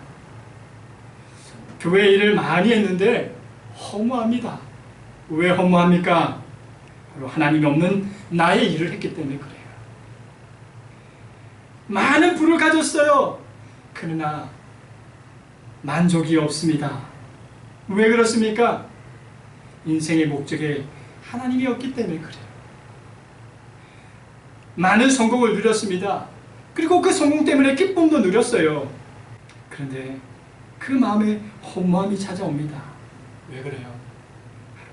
교회 일을 많이 했는데 허무합니다. 왜 허무합니까? 바로 하나님이 없는 나의 일을 했기 때문에 그래요. 많은 부를 가졌어요. 그러나 만족이 없습니다. 왜 그렇습니까? 인생의 목적에 하나님이 없기 때문에 그래요. 많은 성공을 누렸습니다. 그리고 그 성공 때문에 기쁨도 누렸어요. 그런데 그 마음에 허무함이 찾아옵니다. 왜 그래요? 바로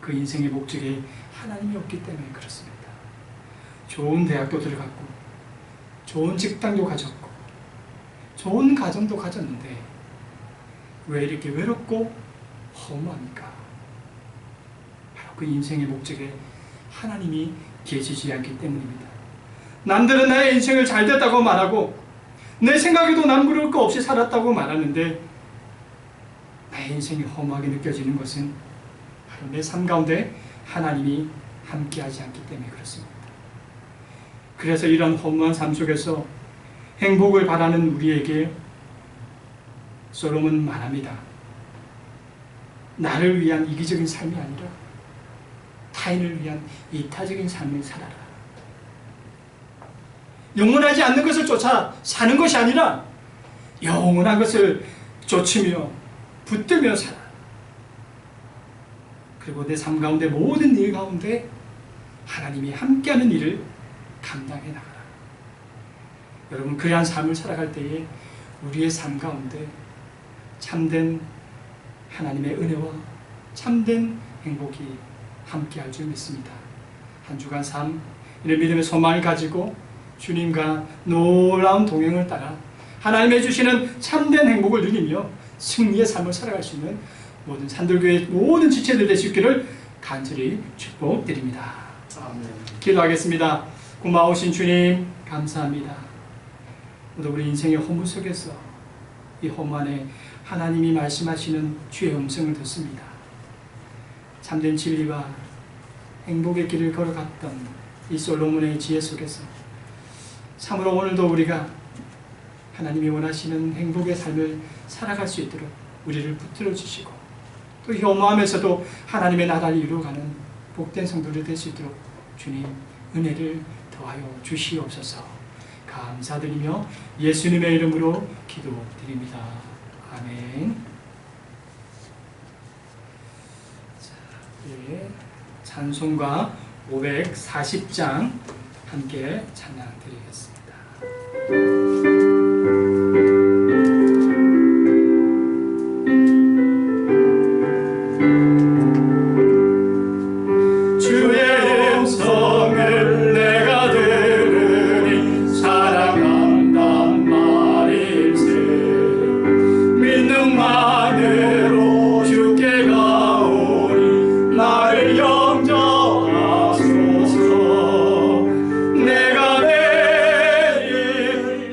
그 인생의 목적에 하나님이 없기 때문에 그렇습니다. 좋은 대학도 들어갔고 좋은 직장도 가졌고 좋은 가정도 가졌는데 왜 이렇게 외롭고 허무합니까? 바로 그 인생의 목적에 하나님이 계시지 않기 때문입니다. 남들은 나의 인생을 잘 됐다고 말하고 내 생각에도 남부러울 거 없이 살았다고 말하는데 나의 인생이 허무하게 느껴지는 것은 바로 내 삶 가운데 하나님이 함께하지 않기 때문에 그렇습니다. 그래서 이런 허무한 삶 속에서 행복을 바라는 우리에게 솔로몬은 말합니다. 나를 위한 이기적인 삶이 아니라 타인을 위한 이타적인 삶을 살아라. 영원하지 않는 것을 쫓아 사는 것이 아니라 영원한 것을 쫓으며 붙들며 살아. 그리고 내 삶 가운데 모든 일 가운데 하나님이 함께하는 일을 감당해 나가라. 여러분, 그러한 삶을 살아갈 때에 우리의 삶 가운데 참된 하나님의 은혜와 참된 행복이 함께할 줄 믿습니다. 한 주간 삶, 이런 믿음의 소망을 가지고 주님과 놀라운 동행을 따라 하나님의 주시는 참된 행복을 누리며 승리의 삶을 살아갈 수 있는 모든 산들교회 모든 지체들 되실 수 있기를 간절히 축복드립니다. 아멘. 기도하겠습니다. 고마우신 주님 감사합니다. 모두 우리 인생의 허무 속에서 이 허무 안에 하나님이 말씀하시는 주의 음성을 듣습니다. 참된 진리와 행복의 길을 걸어갔던 이 솔로몬의 지혜 속에서 참으로 오늘도 우리가 하나님이 원하시는 행복의 삶을 살아갈 수 있도록 우리를 붙들어 주시고 또 혐오하면서도 하나님의 나라를 이루어가는 복된 성도를 될 수 있도록 주님 은혜를 더하여 주시옵소서. 감사드리며 예수님의 이름으로 기도드립니다. 아멘. 자, 예, 찬송가 540장 함께 찬양드리겠습니다. 내가 내일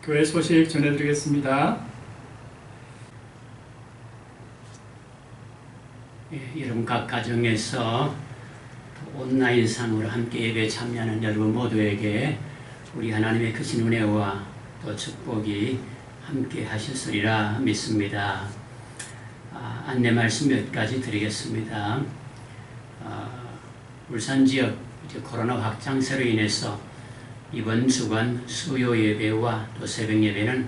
교회 소식 전해드리겠습니다. 여러분 각 가정에서 온라인상으로 함께 예배에 참여하는 여러분 모두에게 우리 하나님의 크신 은혜와 또 축복이 함께 하셨으리라 믿습니다. 안내 말씀 몇 가지 드리겠습니다. 울산 지역 코로나 확장세로 인해서 이번 주간 수요 예배와 또 새벽 예배는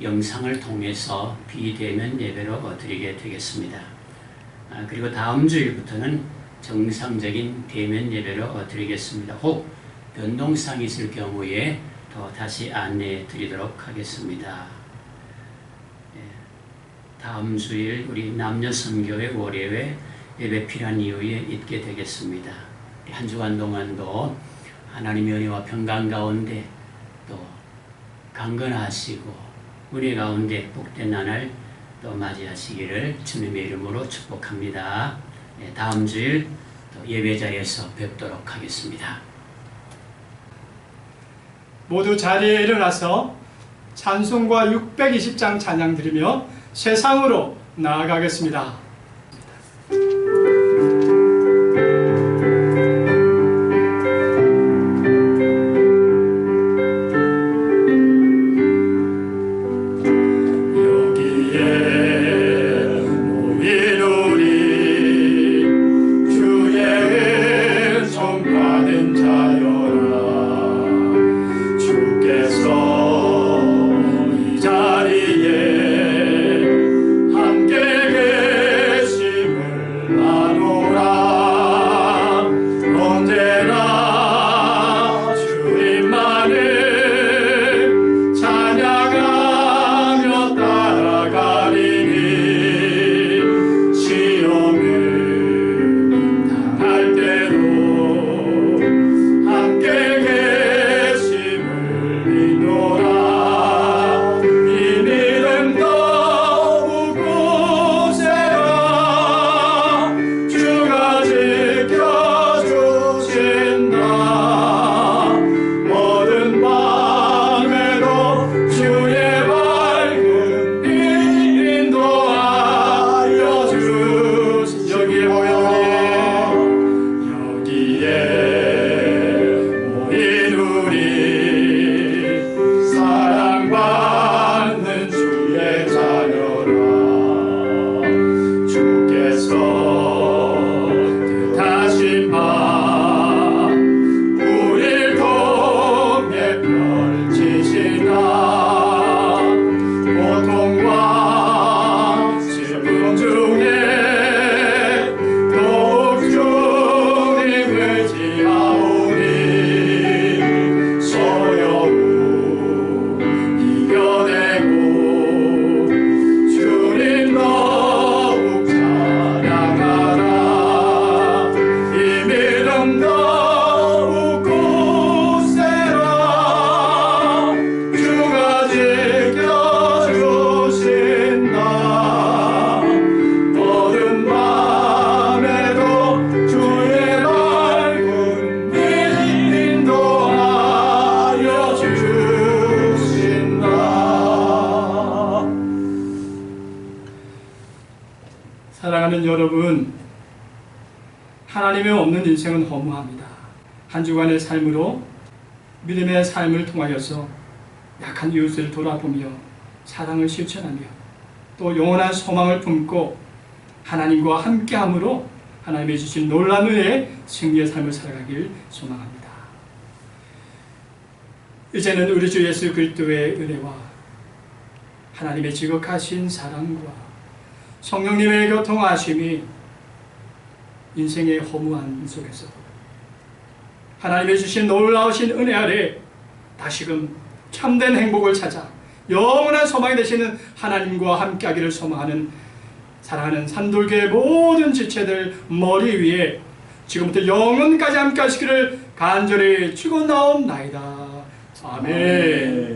영상을 통해서 비대면 예배로 드리게 되겠습니다. 그리고 다음 주일부터는 정상적인 대면 예배로 드리겠습니다. 혹 변동사항이 있을 경우에 또 다시 안내해 드리도록 하겠습니다. 다음 주일 우리 남녀선교회 월요회 예배 필요한 이후에 있게 되겠습니다. 한 주간 동안도 하나님의 은혜와 평강 가운데 또 강건하시고 은혜 가운데 복된 나날 또 맞이하시기를 주님의 이름으로 축복합니다. 다음 주일 또 예배 자리에서 뵙도록 하겠습니다. 모두 자리에 일어나서 찬송과 620장 찬양 드리며 세상으로 나아가겠습니다. 사랑하는 여러분, 하나님의 없는 인생은 허무합니다. 한 주간의 삶으로 믿음의 삶을 통하여서 약한 이웃을 돌아보며 사랑을 실천하며 또 영원한 소망을 품고 하나님과 함께함으로 하나님의 주신 놀라운 은혜의 승리의 삶을 살아가길 소망합니다. 이제는 우리 주 예수 그리스도의 은혜와 하나님의 지극하신 사랑과 성령님의 교통하심이 인생의 허무한 속에서 하나님의 주신 놀라우신 은혜 아래 다시금 참된 행복을 찾아 영원한 소망이 되시는 하나님과 함께하기를 소망하는 사랑하는 산돌교의 모든 지체들 머리 위에 지금부터 영원까지 함께하시기를 간절히 축원하옵나이다. 아멘.